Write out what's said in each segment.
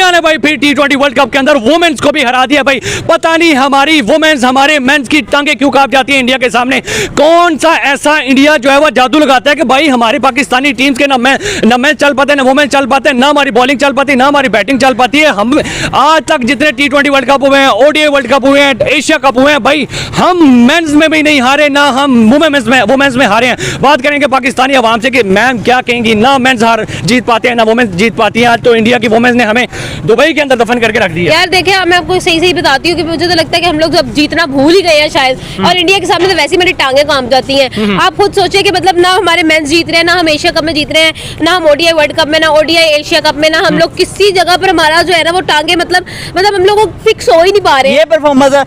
India ने भाई फिर T20 वर्ल्ड कप के अंदर वुमेन्स को भी हरा दिया भाई। पता नहीं हमारी वुमेन्स हमारे मेंस की टांगे क्यों कांप जाती है इंडिया के सामने। कौन सा ऐसा इंडिया जो है वो जादू लगाता है कि भाई हमारी पाकिस्तानी टीम्स के न मैच चल पाते, ना वुमेन चल पाते, ना हमारी बॉलिंग चल पाती, ना हमारी बैटिंग चल पाती है। हम आज तक जितने T20 वर्ल्ड कप हुए हैं, ODI वर्ल्ड कप हुए हैं, एशिया कप हुए हैं भाई, हम मेंस में भी नहीं हारे, ना हम वुमेन्स में हारे हैं। बात करेंगे पाकिस्तानी अवाम से कि मैम क्या कहेंगी, ना मेंस हार जीत पाते हैं ना वुमेन्स जीत पाती हैं। आज तो इंडिया की वुमेन्स ने हमें दुबई के अंदर दफन करके रख दिया। यार देखिए, मैं आपको सही बताती हूँ कि मुझे तो लगता है कि हम लोग अब जीतना भूल ही गए हैं शायद, और इंडिया के सामने तो वैसे ही मेरी टांगे कांप जाती हैं। आप खुद सोचिए कि मतलब ना हमारे मेंस जीत रहे हैं, ना हम एशिया कप में जीत रहे हैं, ना हम ODI वर्ल्ड कप में, ना ODI एशिया कप में, ना हम लोग किसी जगह पर हमारा जो है ना वो टांगे मतलब हम लोग फिक्स हो ही नहीं पा रहे। ये परफॉर्मेंस है,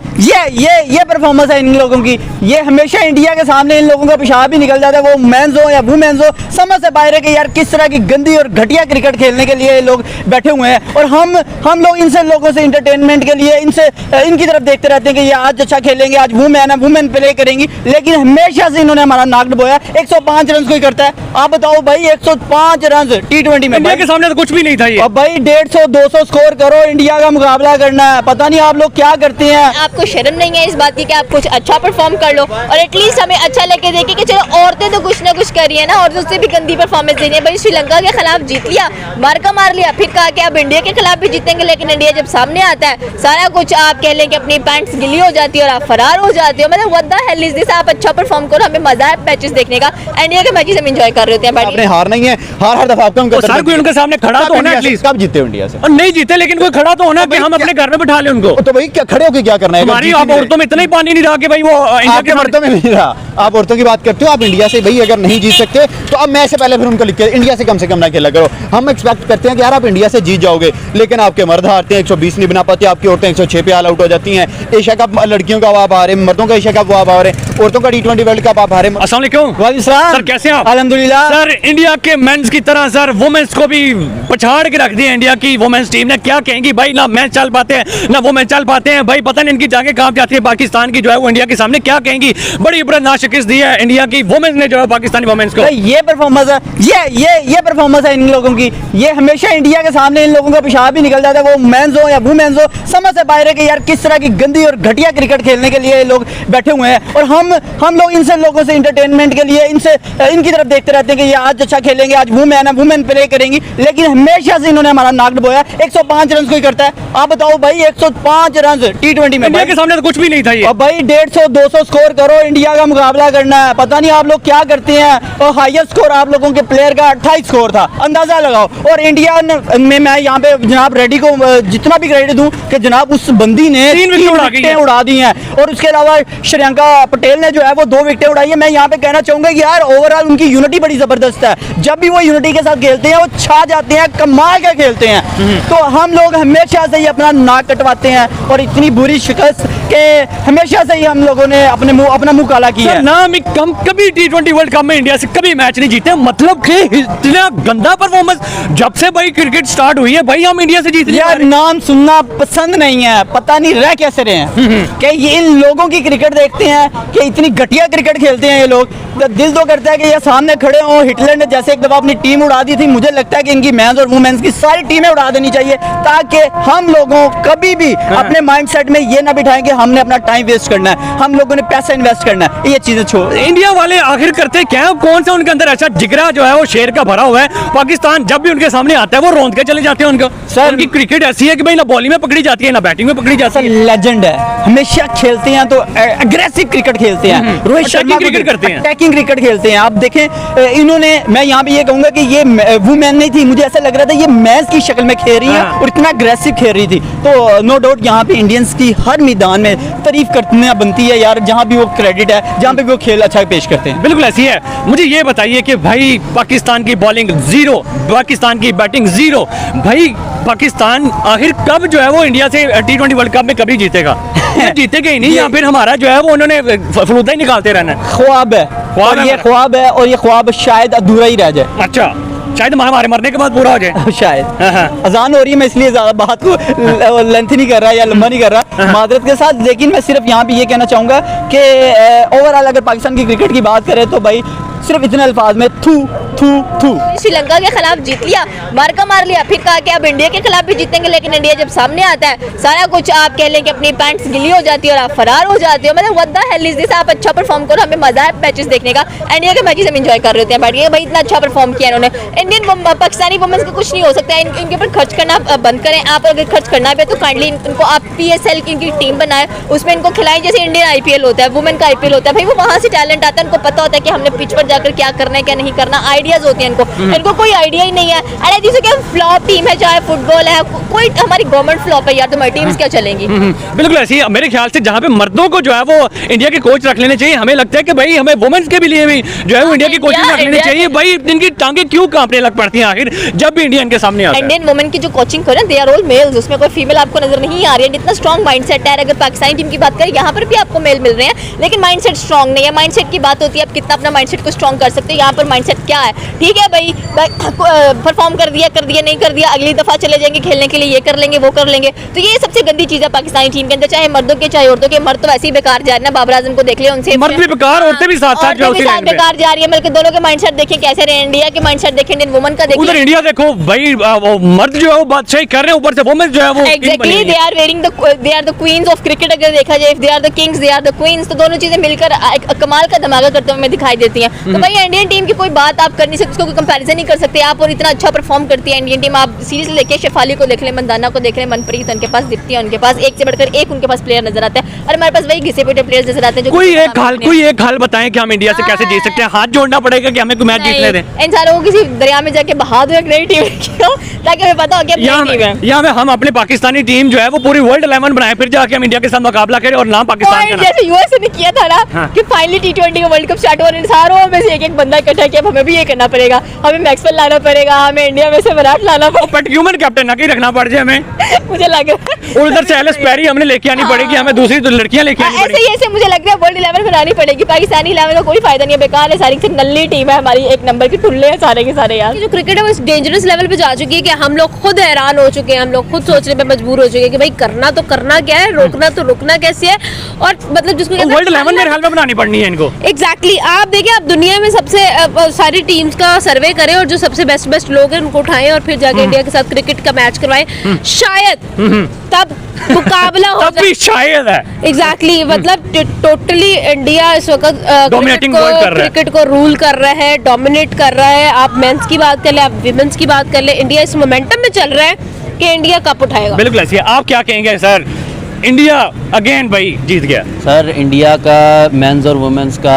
ये परफॉर्मेंस है इन लोगों की। ये हमेशा इंडिया के सामने इन लोगों का पेशाब भी निकल जाता है, वो मेंस हो या वुमेन्स हो, समझ से बाहर है कि यार किस तरह की गंदी और घटिया क्रिकेट खेलने के लिए ये लोग बैठे हुए हैं। और हम लोग इनसे लोगों से इंटरटेनमेंट के लिए इनकी तरफ देखते रहते हैं कि ये आज अच्छा खेलेंगे, आज वुमेन प्ले करेंगी, लेकिन हमेशा से इन्होंने हमारा नाक डुबोया। 105 रन कोई करता है, आप बताओ भाई 105 रन T20 में इंडिया के सामने तो कुछ भी नहीं था ये। अब भाई 150-200 स्कोर करो, इंडिया का मुकाबला करना है। पता नहीं आप लोग क्या करते हैं। आपको शर्म नहीं है इस बात की कि आप कुछ अच्छा परफॉर्म कर लो और एटलीस्ट हमें अच्छा लेके देखे कि चलो औरतें तो कुछ ना कुछ कर रही है ना, और उससे भी गंदी परफॉर्मेंस दे रही है। भाई श्रीलंका के खिलाफ जीत लिया, मार लिया, फिर कहा कि अब इंडिया के खिलाफ भी जीतेंगे, लेकिन इंडिया जब सामने आता है सारा कुछ आप कह लें कि अपनी पैंट्स गिली हो जाती है और आप फरार हो जाते हो। मतलब what the hell is this. आप अच्छा परफॉर्म करो, हमें मजा है मैचेस देखने का। इंडिया के मैचेस हम एंजॉय कर रहे होते हैं। आपने हार नहीं है, हर दफा आपको सर कोई उनके सामने खड़ा तो होना एटलीस्ट। कब जीते इंडिया से? और नहीं जीते, लेकिन कोई खड़ा तो होना कि हम अपने घर में बिठा ले उनको। तो भाई क्या खड़े होके क्या करना है? हमारी आप औरतों में इतना ही पानी नहीं रहा कि भाई वो इंडिया के मर्दों में नहीं रहा। आप औरतों की बात करते हो, आप इंडिया से भाई अगर नहीं जीत सकते तो अब मैच से पहले फिर उनको लिख के इंडिया से कम ना खेला करो। हम एक्सपेक्ट करते हैं कि यार आप इंडिया से जीत जाओगे, लेकिन आपके मर्द हारते हैं, 120 नहीं बना पाते, आपकी औरतें 106 पे ऑल आउट हो जाती हैं। एशिया कप लड़कियों का आप हारे, मर्दों का एशिया कप आप हारे, औरतों का T20 वर्ल्ड कप आप हारे। अस्सलाम वालेकुम सर, कैसे हैं आप? अल्हम्दुलिल्लाह सर, इंडिया के मेंस की तरह सर वुमेन्स को भी पछाड़ के रख दिया इंडिया की वुमेन्स टीम ने। क्या कहेंगी भाई, ना मैच चल पाते हैं ना वुमेन चल पाते हैं भाई। पता नहीं इनकी टांगे कांप जाती है पाकिस्तान की जो है वो इंडिया के सामने। क्या कहेंगी, बड़ी इबरतनाक शिकस्त दी है इंडिया की वुमेन्स ने जो है पाकिस्तानी वुमेन्स को। ये परफॉर्मेंस है, ये परफॉर्मेंस है इन लोगों की। ये हमेशा इंडिया के सामने इन लोगों का पेशाब भी निकल जाता है, वो मेंस हो या वुमेन्स हो, समझ से बाहर है कि यार किस तरह की गंदी और घटिया क्रिकेट खेलने के लिए ये लोग बैठे हुए हैं। और हम लोग इनसे लोगों से इंटरटेनमेंट के लिए इनकी तरफ देखते रहते हैं कि ये आज अच्छा खेलेंगे, आज वुमेन प्ले करेंगी, लेकिन हमेशा से इन्होंने हमारा नाक डुबोया। 105 रन कोई करता है, आप बताओ भाई 105 रन T20 में। इंडिया के सामने तो कुछ भी नहीं था ये। अब भाई 150-200 स्कोर करो, इंडिया का मुकाबला करना है। पता नहीं आप लोग क्या करते हैं। और हाईएस्ट स्कोर आप लोगों के प्लेयर का 28 स्कोर था, अंदाजा लगाओ। और इंडिया में मैं यहाँ पे जनाब रेड्डी को जितना भी क्रेडिट दूं कि जनाब उस बंदी ने 3 विकेटें उड़ा दी हैं, और उसके अलावा श्रेयंका पटेल ने जो है वो 2 विकेटें उड़ाई है। मैं यहाँ पे कहना चाहूंगा कि यार ओवरऑल उनकी यूनिटी बड़ी जबरदस्त है। जब भी वो यूनिटी के साथ खेलते हैं वो छा जाते हैं, कमाल के खेलते हैं। तो हम लोग हमेशा से ही अपना नाक कटवाते हैं, और इतनी बुरी शिकस्त के हमेशा से ही हम लोगों ने अपना मुंह काला किया है। नाम कम कभी T20 वर्ल्ड कप में इंडिया से कभी मैच नहीं जीते, मतलब कि इतना गंदा परफॉर्मेंस जब से भाई क्रिकेट स्टार्ट हुई है भाई हम इंडिया से जीत यार नाम सुनना पसंद नहीं है, पता नहीं रह कैसे रहे हैं कि ये इन लोगों की क्रिकेट देखते हैं कि इतनी घटिया क्रिकेट खेलते हैं ये लोग। तो दिल तो करता है कि ये सामने खड़े हों। हिटलर ने जैसे एक दफा अपनी टीम उड़ा दी थी, मुझे लगता है कि इनकी मेंस और वुमेन्स की सारी टीमें उड़ा देनी चाहिए, ताकि हम लोगों कभी भी अपने माइंडसेट में ये ना बिठाएं कि हमने अपना टाइम वेस्ट करना है, हम लोगों ने पैसा इन्वेस्ट करना है। ये चीजें छोड़ इंडिया वाले आखिर करते क्या है? कौन सा उनके अंदर ऐसा जिगरा जो है वो शेर का भरा हुआ है? पाकिस्तान जब भी उनके सामने आता है वो रोंद के चले जाते हैं। उनका सर उनकी क्रिकेट ऐसी है कि भाई ना बॉलिंग में पकड़ी जाती है ना बैटिंग में पकड़ी जाती है। लेजेंड है, हमेशा खेलते हैं तो अग्रेसिव क्रिकेट खेलते हैं। रोहित शर्मा क्रिकेट करते हैं, अटैकिंग क्रिकेट खेलते हैं। आप देखें इन्होंने, मैं यहाँ पे ये कहूंगा कि ये वुमेन नहीं थी, मुझे ऐसा लग रहा था ये मैच की शक्ल में खेल रही है और इतना अग्रेसिव खेल रही थी। तो नो डाउट यहाँ पे इंडियंस की हर मैदान में तारीफ करना बनती है यार, जहाँ भी वो क्रेडिट है, जहाँ पे भी वो खेल अच्छा पेश करते हैं। बिल्कुल ऐसी है। मुझे ये बताइए कि भाई पाकिस्तान की बॉलिंग जीरो, पाकिस्तान की बैटिंग जीरो, भाई पाकिस्तान आखिर कब जो है वो इंडिया से T20 वर्ल्ड कप में कभी जीतेगा? जीतेगा ही नहीं, या फिर हमारा जो है वो उन्होंने फलूदा ही निकालते रहना है। ख्वाब है, और ये ख्वाब है, और ये ख्वाब शायद अधूरा ही रह जाए। अच्छा, शायद हमारे मरने के बाद पूरा हो जाए शायद। अजान हो रही है, मैं इसलिए ज्यादा बात को लेंथ नहीं कर रहा या लंबा नहीं कर रहा मादरत के साथ। लेकिन मैं सिर्फ यहाँ पे ये कहना चाहूंगा कि ओवरऑल अगर पाकिस्तान की क्रिकेट की बात करें तो भाई सिर्फ इतने अल्फाज में थू थू थू। श्रीलंका के खिलाफ जीत लिया, मार्का मार लिया, फिर कहा कि अब इंडिया के खिलाफ भी जीतेंगे, लेकिन इंडिया जब सामने आता है सारा कुछ आप कह लें कि अपनी पैंट्स गिली हो जाती है और आप फरार हो जाते हो। मतलब what the hell is this. आप अच्छा परफॉर्म करो, हमें मजा है मैचेस देखने का। इंडिया के मैचेस हम एंजॉय कर रहे होते हैं बैठ के, भाई इतना अच्छा परफॉर्म किया इन्होंने। इंडियन पाकिस्तानी वुमेन्स को कुछ नहीं हो सकता है, इनके ऊपर खर्च करना बंद करें। आप अगर खर्च करना भी है तो काइंडली इनको आप PSL की इनकी टीम बनाए, उसमें इनको खिलाएं जैसे इंडियन IPL होता है, वुमेन का IPL होता है। भाई वो वहाँ से टैलेंट आता है, उनको पता होता है कि हमने पिच पर जाकर क्या करना है क्या नहीं करना, आइडियाज होते हैं इनको कोई आइडिया ही नहीं है। अरे जिसे कि फ्लॉप टीम है, चाहे फुटबॉल है, कोई हमारी गवर्नमेंट फ्लॉप है यार, तो हमारी टीम्स क्या चलेंगी। बिल्कुल ऐसी ही मेरे ख्याल से जहाँ पे मर्दों को जो है वो इंडिया के कोच रख लेने चाहिए। हमें लगता है कि भाई हमें वुमेन्स के भी लिए भी जो है वो इंडिया की कोचिंग रख लेनी चाहिए। भाई इनकी टांगे क्यों कांपने लग पड़ती हैं आखिर जब भी इंडिया इनके सामने आता है। इंडियन वुमेन की जो कोचिंग करें दे आर ऑल मेल्स, उसमें कोई फीमेल आपको नजर नहीं आ रही है। इतना स्ट्रॉन्ग माइंडसेट है। अगर पाकिस्तानी टीम की बात करें यहाँ पर भी आपको मेल मिल रहे हैं, लेकिन माइंडसेट स्ट्रॉन्ग नहीं है। माइंडसेट की बात होती है आप कितना अपना माइंडसेट को स्ट्रॉन्ग कर सकते हो। यहाँ पर माइंडसेट क्या है, ठीक है भाई परफॉर्म कर दिया नहीं कर दिया, अगली दफा चले जाएंगे खेलने के लिए, ये कर लेंगे वो कर लेंगे। तो ये सबसे गंदी चीज है पाकिस्तानी टीम के अंदर, चाहे मर्दों के चाहे औरतों के। मर्द तो वैसे ही बेकार जा रहे हैं ना, बाबर आजम को देख लिया, उनसे मर्द भी बेकार, औरतें भी साथ साथ जो बेकार जा रही है। बल्कि दोनों के माइंडसेट देखें कैसे रहे, इंडिया के माइंडसेट देखें, इंडियन वुमन का देखें। उधर इंडिया देखो भाई वो मर्द जो है वो बादशाही कर रहे हैं, ऊपर से वुमेन जो है वो exactly they are the queens of cricket. अगर देखा जाए they are the kings, they are the queens, तो दोनों चीजें मिलकर कमाल का धमाका करते हुए हमें दिखाई देती हैं। तो भाई इंडियन टीम की कोई बात आप कर नहीं सकते, उसको कोई कंपैरिजन नहीं कर सकते आप। और इतना अच्छा परफॉर्म करती है इंडियन टीम। आप सीरीज लेके शेफाली को देख लें, मंदाना को देख लें, मनप्रीत, उनके पास दीप्ति है, उनके पास एक से बढ़कर एक उनके पास प्लेयर नजर आता है। और हमारे पास वही घिसे पिटे प्लेयर्स नजर आते हैं। कोई एक हाल बताएं कि हम इंडिया से कैसे जीत सकते हैं। हाथ जोड़ना पड़ेगा कि हमें कोई मैच जीत ले दें। इन सारों को किसी दरिया में जाके बहा दो एक नई टीम ताकि हमें पता हो कि यहाँ में हम अपनी पाकिस्तानी टीम जो है वो पूरी वर्ल्ड 11 बनाए, फिर जाके हम इंडिया के साथ मुकाबला करें और नाम पाकिस्तान का। जैसे यूएसए ने किया था ना कि फाइनली T20 का वर्ल्ड कप स्टार्ट हो रहा है, सारों में से एक बंदा इकट्ठा किया, हमें भी ये करना पड़ेगा, हमें मैक्सवेल लाना पड़ेगा, हमें इंडिया में से विराट लाना पड़ेगा। बट ह्यूमन कैप्टन ना कहीं रखना पड़ जाए हमें मुझे लग रहा है उधर से एलिस पेरी हमने लेके आनी पड़ेगी, हमें दूसरी लड़कियां लेके आनी पड़ेगी। ऐसे मुझे लग रहा है वर्ल्ड 11 बनानी पड़ेगी। पाकिस्तानी 11 का कोई फायदा नहीं है, बेकार है, सारी से नल्ली टीम है हमारी, एक नंबर की टुल्ले हैं सारे के सारे यार। जो क्रिकेट है वो इस डेंजरस लेवल पे जा चुकी है कि हम लोग खुद हैरान हो चुके हैं, हम लोग खुद सोचने पे मजबूर हो चुके हैं कि भाई करना तो करना क्या है, रोकना तो रुकना कैसे है। और मतलब जिसको वर्ल्ड 11 मेरे हाल में बनानी पड़नी है इनको। एग्जैक्टली आप देखिए, आप दुनिया में सबसे सारी टीम्स का सर्वे करें और जो सबसे बेस्ट लोग हैं उनको उठाएं और फिर जाके इंडिया के साथ क्रिकेट का मैच करवाएं, शायद तब मुकाबला हो तब भी शायद है। एग्जैक्टली मतलब टोटली इंडिया इस वक्त क्रिकेट को रूल कर रहा है, डोमिनेट कर रहा है। आप मेंस की बात कर ले, आप विमेंस की बात कर ले, इंडिया इस मोमेंटम में चल रहा है कि इंडिया कप उठाएगा। बिल्कुल ऐसी है। आप क्या कहेंगे सर? इंडिया अगेन भाई जीत गया। सर इंडिया का मेंस और वुमेन्स का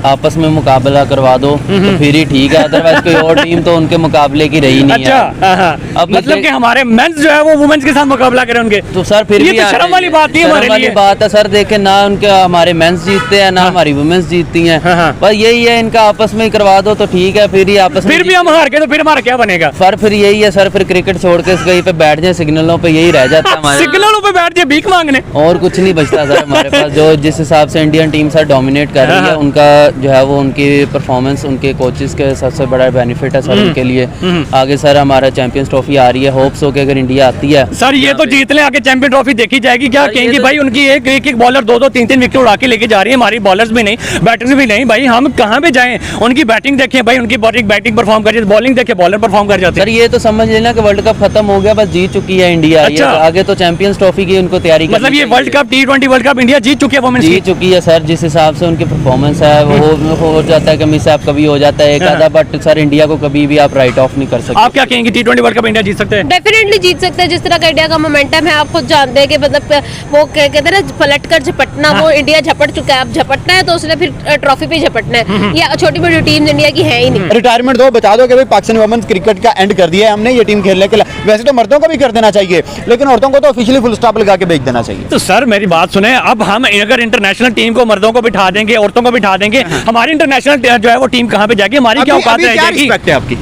आपस में मुकाबला करवा दो तो फिर ही ठीक है, अदरवाइज कोई और टीम तो उनके मुकाबले की रही नहीं अच्छा, है। अब मतलब कि हमारे मेंस जो है वो वुमेन्स के साथ मुकाबला करें उनके, तो सर फिर ये भी तो शर्म वाली बात नहीं हमारे लिए। बात है सर, देखे ना उनके हमारे मेंस जीतते हैं ना हमारी वुमेन्स जीतती हैं, बस यही है, इनका आपस में ही करवा दो तो ठीक है, फिर ही आपस में। फिर भी हम हार गए तो फिर हमारा क्या बनेगा? सर फिर यही है सर, फिर क्रिकेट छोड़ के कहीं पे बैठ जाए सिग्नलों पे, यही रह जाता है हमारे। सिग्नलों पे बैठ जाए भीख मांगने, और कुछ नहीं बचता सर हमारे पास। जो जिस हिसाब से इंडियन टीम सर डोमिनेट कर रही है, उनका जो है वो उनकी परफॉर्मेंस उनके कोचेस के सबसे बड़ा बेनिफिट है सर उनके लिए। आगे सर हमारा चैंपियंस ट्रॉफी आ रही है, होप्स हो कि अगर इंडिया आती है सर ये तो जीत ले, आगे चैंपियन ट्रॉफी देखी जाएगी। क्या कहेंगे भाई? उनकी एक बॉलर 2-2 3-3 विकेट उड़ा के लेके जा रही है, हमारी बॉलर्स भी नहीं, बैटर्स भी नहीं। भाई हम कहाँ पे जाएं? उनकी बैटिंग देखें भाई, उनकी बैटिंग परफॉर्म कर जाती है, बॉलिंग देखें बॉलर परफॉर्म कर जाते हैं। सर ये तो समझ लेना कि वर्ल्ड कप खत्म हो गया, बस जीत चुकी है इंडिया। अच्छा। आगे तो चैंपियंस ट्रॉफी की उनको तैयारी करनी मतलब ये world cup T20 world cup India जीत चुकी है, वुमेन्स जीत चुकी है सर। जिस हिसाब से उनकी परफॉर्मेंस है वो हो जाता है कि मिस आप कभी हो जाता है एक आधा, बट सर इंडिया को कभी भी आप राइट ऑफ नहीं कर सकते। आप क्या कहेंगे T20 वर्ल्ड कप इंडिया जीत सकते हैं? डेफिनेटली जीत सकते हैं, जिस तरह का इंडिया का मोमेंटम है आप खुद जानते हैं कि मतलब वो कहते हैं ना पलट कर झपटना, वो इंडिया झपट चुका है। अब झपटना है तो उसने फिर ट्रॉफी पे झपटना है। या छोटी बड़ी टीम इंडिया की है ही नहीं। रिटायरमेंट दो, बता दो कि भाई पाकिस्तानी वुमेन्स क्रिकेट का एंड कर दिया है हमने, ये टीम खेलने के लिए। वैसे तो मर्दों को भी कर देना चाहिए, लेकिन औरतों को तो ऑफिशियली फुल स्टॉप लगा के भेज देना चाहिए। तो सर मेरी बात सुने, अब हम अगर इंटरनेशनल टीम को मर्दों को बिठा देंगे, औरतों को बिठा देंगे, हमारी इंटरनेशनल जो है वो टीम कहाँ पे जाएगी? हमारी क्या औकात रह जाएगी?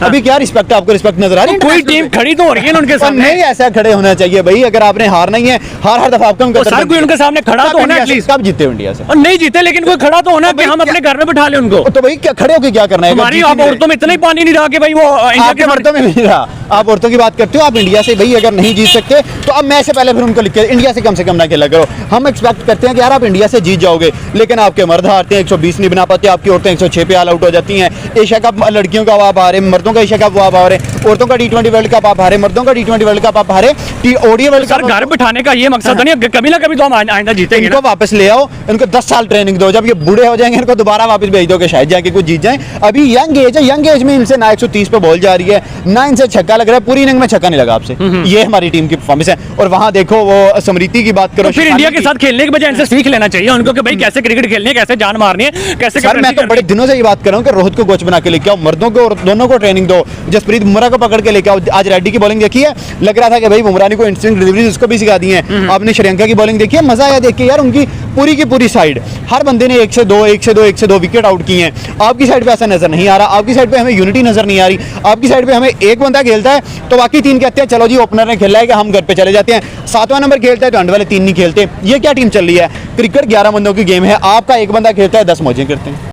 अभी क्या रिस्पेक्ट है? आपको रिस्पेक्ट नजर आ रही है? कोई टीम खड़ी तो हो रही है उनके सामने। नहीं ऐसा खड़े होना चाहिए भाई, अगर आपने हार नहीं है, हर दफा आपको सर कोई उनके सामने खड़ा तो होना एटलीस्ट। कब जीते इंडिया से? और नहीं जीते, लेकिन कोई खड़ा तो होना कि हम अपने घर में बिठा ले उनको। तो भाई क्या खड़े होके क्या करना है? हमारी आप औरतों में इतना ही पानी नहीं रहा कि भाई वो इंडिया के मर्दों में नहीं रहा। आप औरतों की बात करते हो, आप इंडिया से भाई अगर नहीं जीत सकते तो अब मैच से पहले फिर उनको लिख के इंडिया से कम कम ना खेला करो। हम एक्सपेक्ट करते हैं कि यार आप इंडिया से जीत जाओगे, लेकिन आपके मर्द हारते हैं, 120 नहीं बना पाते, आपकी औरतें 106 पे ऑल आउट हो जाती हैं। एशिया कप लड़कियों का आप हारे, मर्दों का एशिया कप आप हारे, औरतों का T20 वर्ल्ड कप आप हारे, मर्दों का T20 वर्ल्ड कप आप हारे, ODI वर्ल्ड सर कप घर बिठाने का ये मकसद तो नहीं, कभी ना कभी तो हम आइंदा जीतेंगे इनको ना। वापस ले आओ, इनको 10 साल ट्रेनिंग दो, जब ये बूढ़े हो जाएंगे इनको दोबारा वापस भेज दो कि शायद जाके कुछ जीत जाएं। अभी यंग एज है, यंग एज में इनसे ना 130 पे बॉल जा रही है, ना इनसे छक्का लग रहा है, पूरी इनिंग में छक्का नहीं लगा आपसे। ये हमारी टीम की परफॉर्मेंस है। और वहां देखो वो स्मृति की बात करो, तो फिर इंडिया के साथ खेलने के बजाय इनसे सीख लेना चाहिए उनको कि भाई कैसे क्रिकेट खेलनी है, कैसे जान मारनी है, कैसे। सर मैं तो बड़े दिनों से ये बात कर रहा हूँ कि रोहित को कोच बना के लेके आओ, मर्दों को और दोनों को ट्रेनिंग दो, जसप्रीत बुमराह को पकड़ के लेके आओ। आज रेड्डी की बॉलिंग देखी है, लग रहा था कि भाई बुमराह को इंस्टिंक्ट डिलीवरी उसको भी सिखा दी है। आपने श्रीलंका की बॉलिंग देखी है, मजा आया देख के यार, उनकी पूरी की पूरी साइड हर बंदे ने 1 से 2 विकेट आउट किए हैं। आपकी साइड पे ऐसा नजर नहीं आ रहा, आपकी साइड पे हमें यूनिटी नजर नहीं आ रही, आपकी साइड पे हमें एक बंदा खेलता है तो बाकी 3 कहते हैं चलो जी ओपनर ने खेला है कि हम घर पे चले जाते हैं, 7वां नंबर खेलता है तो अंडर वाले 3 नहीं खेलते। ये क्या टीम चल रही है? क्रिकेट 11 बंदों की गेम है, आपका एक बंदा खेलता है 10 मौजें करते हैं।